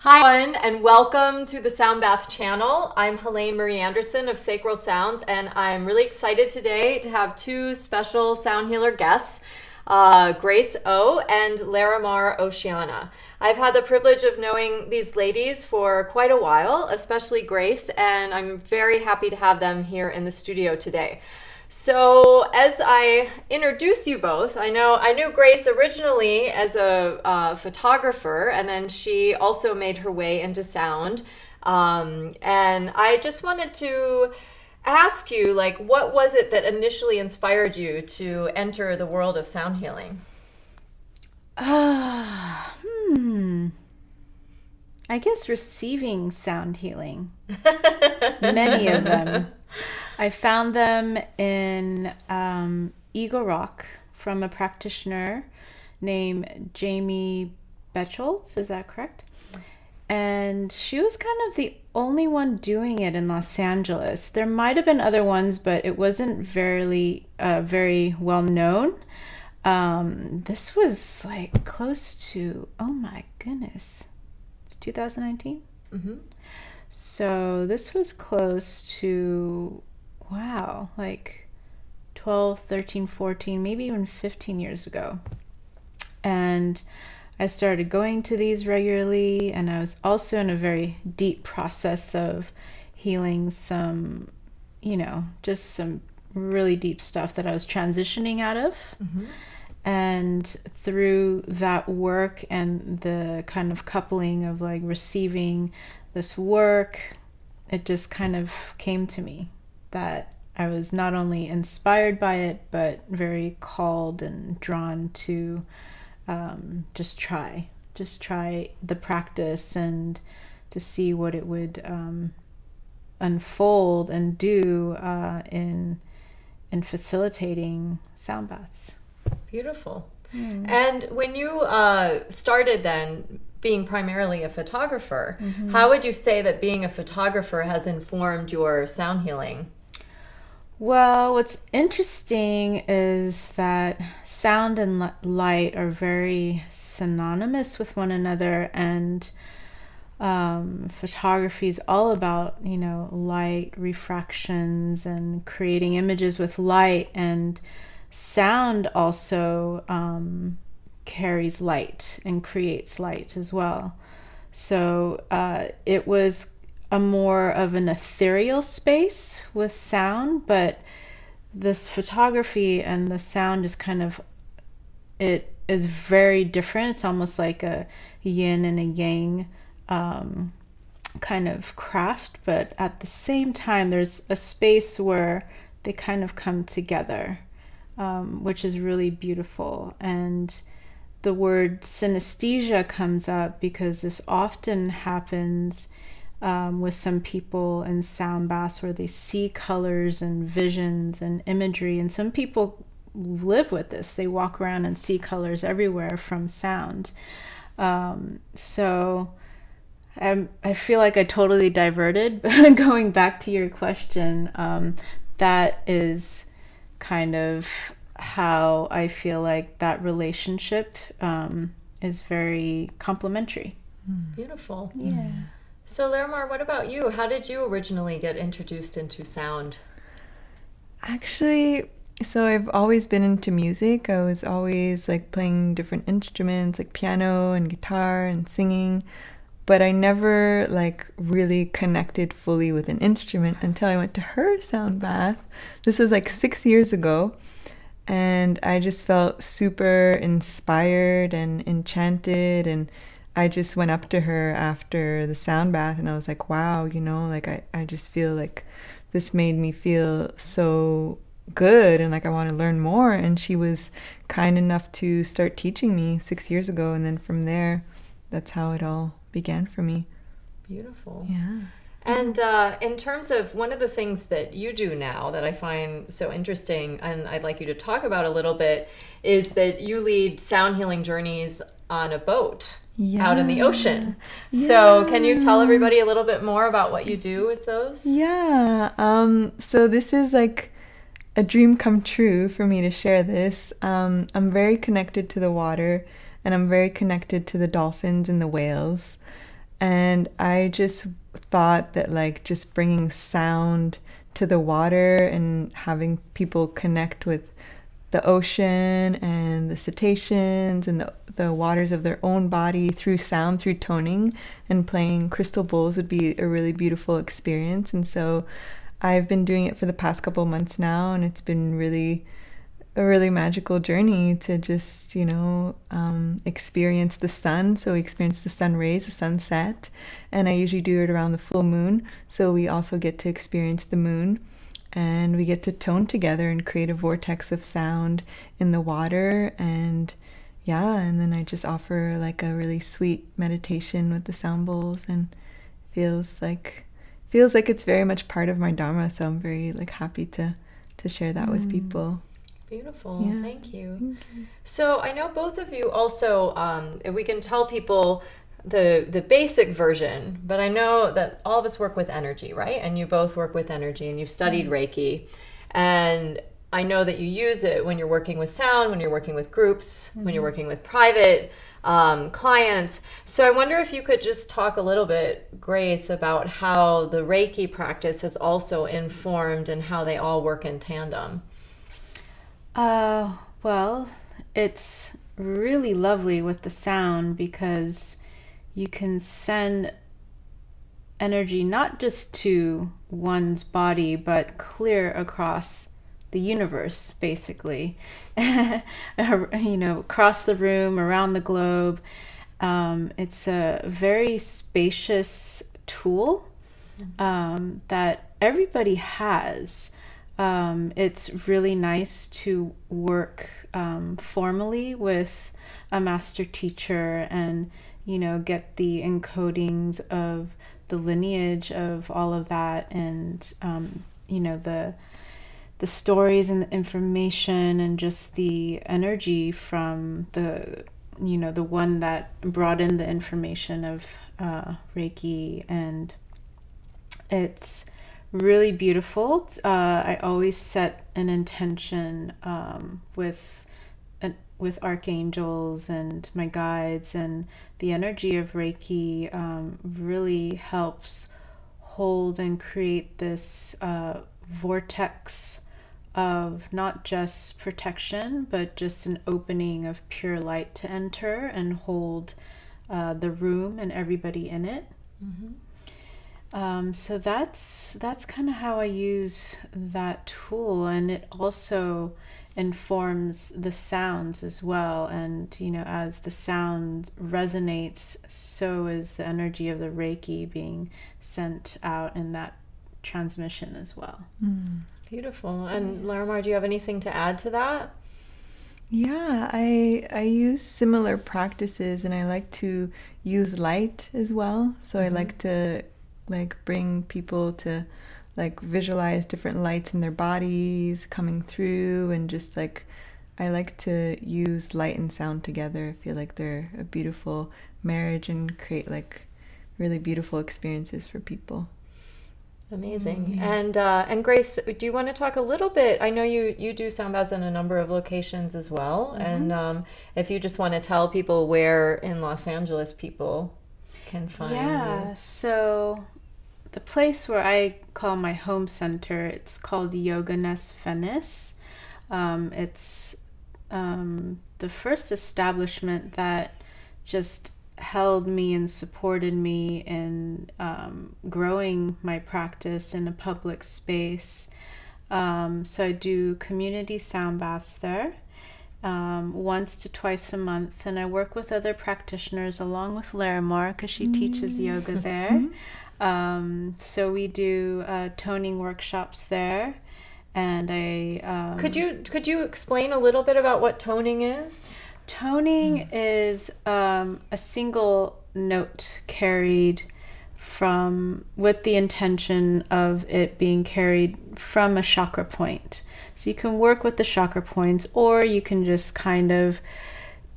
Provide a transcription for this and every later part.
Hi, everyone, and welcome to the Soundbath channel. I'm Helane Marie Anderson of Sacral Sounds, and I'm really excited today to have two special sound healer guests, Grace O and Larimar Oceana. I've had the privilege of knowing these ladies for quite a while, especially Grace, and I'm very happy to have them here in the studio today. So as I introduce you both, I knew Grace originally as a photographer, and then she also made her way into sound. And I just wanted to ask you, what was it that initially inspired you to enter the world of sound healing? I guess receiving sound healing. Many of them. I found them in Eagle Rock from a practitioner named Jamie Betcholz. Is that correct? And she was kind of the only one doing it in Los Angeles. There might have been other ones, but it wasn't very well known. This was close to, oh my goodness, it's 2019. Mm-hmm. So this was close to, wow, 12, 13, 14, maybe even 15 years ago. And I started going to these regularly, and I was also in a very deep process of healing some, just some really deep stuff that I was transitioning out of. Mm-hmm. And through that work and the kind of coupling of receiving this work, it just kind of came to me that I was not only inspired by it, but very called and drawn to just try the practice and to see what it would unfold and do in facilitating sound baths. Beautiful. And when you started then being primarily a photographer, how would you say that being a photographer has informed your sound healing? Well, what's interesting is that sound and light are very synonymous with one another, and photography is all about, light refractions and creating images with light, and sound also carries light and creates light as well. So it was a more of an ethereal space with sound, but this photography and the sound is it is very different. It's almost like a yin and a yang kind of craft, but at the same time there's a space where they kind of come together, which is really beautiful. And the word synesthesia comes up because this often happens with some people in sound baths where they see colors and visions and imagery. And some people live with this. They walk around and see colors everywhere from sound. So I feel like I totally diverted. Going back to your question, that is kind of how I feel like that relationship is very complementary. Beautiful. Yeah. So Larimar, what about you? How did you originally get introduced into sound? Actually, so I've always been into music. I was always playing different instruments like piano and guitar and singing, but I never really connected fully with an instrument until I went to her sound bath. This was 6 years ago. And I just felt super inspired and enchanted, and I just went up to her after the sound bath and I was like, wow, I just feel like this made me feel so good, and I want to learn more. And she was kind enough to start teaching me 6 years ago, and then from there, that's how it all began for me. Beautiful. Yeah. And in terms of one of the things that you do now that I find so interesting, and I'd like you to talk about a little bit, is that you lead sound healing journeys on a boat out in the ocean. Yeah. So can you tell everybody a little bit more about what you do with those? Yeah. So this is a dream come true for me to share this. I'm very connected to the water, and I'm very connected to the dolphins and the whales. And I just thought that like just bringing sound to the water and having people connect with the ocean and the cetaceans and the waters of their own body through sound, through toning and playing crystal bowls would be a really beautiful experience. And so I've been doing it for the past couple of months now, and it's been really a really magical journey to just, experience the sun. So we experience the sun rays, the sunset, and I usually do it around the full moon. So we also get to experience the moon, and we get to tone together and create a vortex of sound in the water. And yeah, and then I just offer like a really sweet meditation with the sound bowls, and feels like it's very much part of my dharma. So I'm very like happy to share that with people. Beautiful. Yeah. Thank you. So I know both of you also, we can tell people the basic version, but I know that all of us work with energy, right? And you both work with energy, and you've studied Reiki. And I know that you use it when you're working with sound, when you're working with groups, when you're working with private clients. So I wonder if you could just talk a little bit, Grace, about how the Reiki practice has also informed and how they all work in tandem. Well, it's really lovely with the sound because you can send energy not just to one's body, but clear across the universe, basically. Across the room, around the globe. It's a very spacious tool that everybody has. It's really nice to work formally with a master teacher and, get the encodings of the lineage of all of that, and, the stories and the information and just the energy from the one that brought in the information of Reiki. And it's really beautiful. I always set an intention with archangels and my guides, and the energy of Reiki really helps hold and create this vortex of not just protection, but just an opening of pure light to enter and hold the room and everybody in it. So that's kind of how I use that tool, and it also informs the sounds as well. And as the sound resonates, so is the energy of the Reiki being sent out in that transmission as well. Beautiful. And Larimar, do you have anything to add to that? Yeah, I use similar practices, and I like to use light as well. So I like to bring people to visualize different lights in their bodies coming through, and just I like to use light and sound together. I feel like they're a beautiful marriage and create really beautiful experiences for people. Amazing. And Grace, do you want to talk a little bit? I know you do Soundbaths in a number of locations as well. And if you just want to tell people where in Los Angeles people can find you. So the place where I call my home center, it's called Yoga Nest Venice. It's the first establishment that just held me and supported me in growing my practice in a public space. So I do community sound baths there once to twice a month, and I work with other practitioners along with Larimar because she teaches yoga there. So we do toning workshops there, and I could you explain a little bit about what toning is? Toning is a single note carried with the intention of it being carried from a chakra point. So you can work with the chakra points, or you can just kind of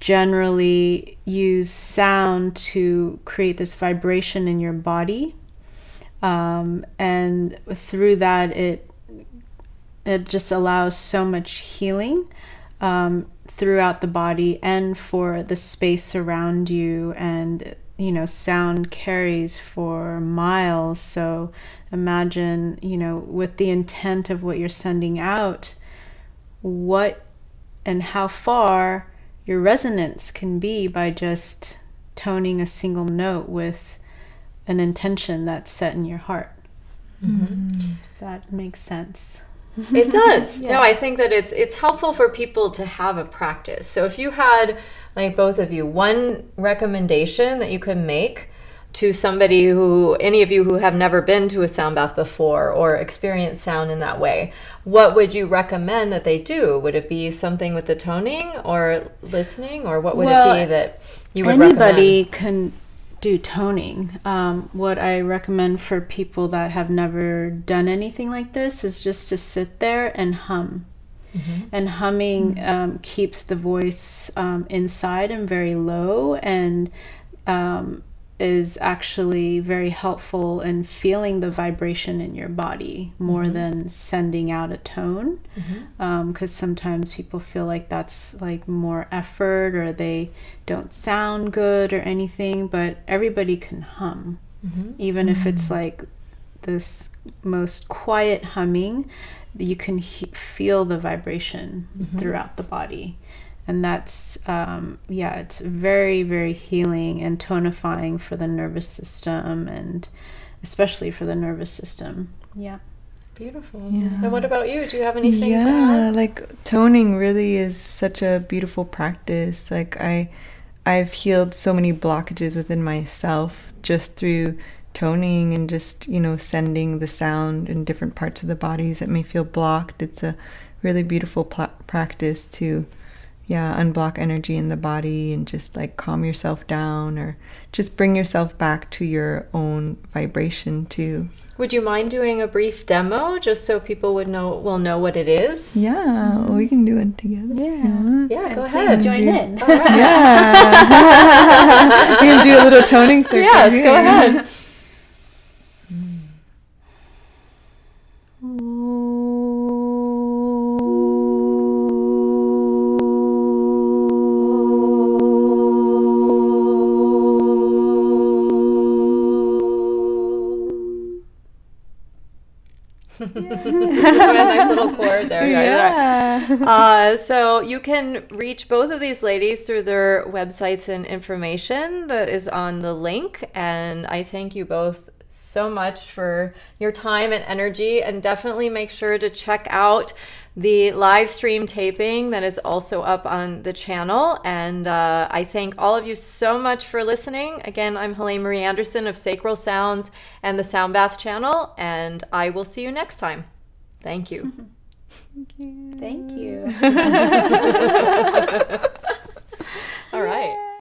generally use sound to create this vibration in your body. And through that, it just allows so much healing throughout the body and for the space around you. And sound carries for miles. So imagine, with the intent of what you're sending out, what and how far your resonance can be by just toning a single note with an intention that's set in your heart. Mm-hmm. That makes sense. It does. Yeah. No, I think that it's helpful for people to have a practice. So if you had, like both of you, one recommendation that you could make to any of you who have never been to a sound bath before or experienced sound in that way, what would you recommend that they do? Would it be something with the toning or listening, or what would it be that you would recommend? Anybody can do toning. What I recommend for people that have never done anything like this is just to sit there and hum. Mm-hmm. And humming keeps the voice inside and very low, and is actually very helpful in feeling the vibration in your body more than sending out a tone. Because sometimes people feel like that's like more effort, or they don't sound good or anything, but everybody can hum. Even if it's like this most quiet humming, you can feel the vibration throughout the body. And that's, it's very, very healing and tonifying for the nervous system, and especially for the nervous system. Yeah. Beautiful. Yeah. And what about you? Do you have anything to add? Like toning really is such a beautiful practice. Like I've healed so many blockages within myself just through toning and just, sending the sound in different parts of the bodies that may feel blocked. It's a really beautiful practice to unblock energy in the body and just like calm yourself down, or just bring yourself back to your own vibration too. Would you mind doing a brief demo just so people will know what it is? Yeah, we can do it together. Yeah, go ahead. Join in. Yeah. You can do a little toning circle. Yes, go ahead. Nice little chord there. Yeah. So you can reach both of these ladies through their websites and information that is on the link. And I thank you both so much for your time and energy, and definitely make sure to check out the live stream taping that is also up on the channel. And I thank all of you so much for listening. Again, I'm Helane Marie Anderson of Sacral Sounds and the Soundbath channel, and I will see you next time. Thank you. Thank you.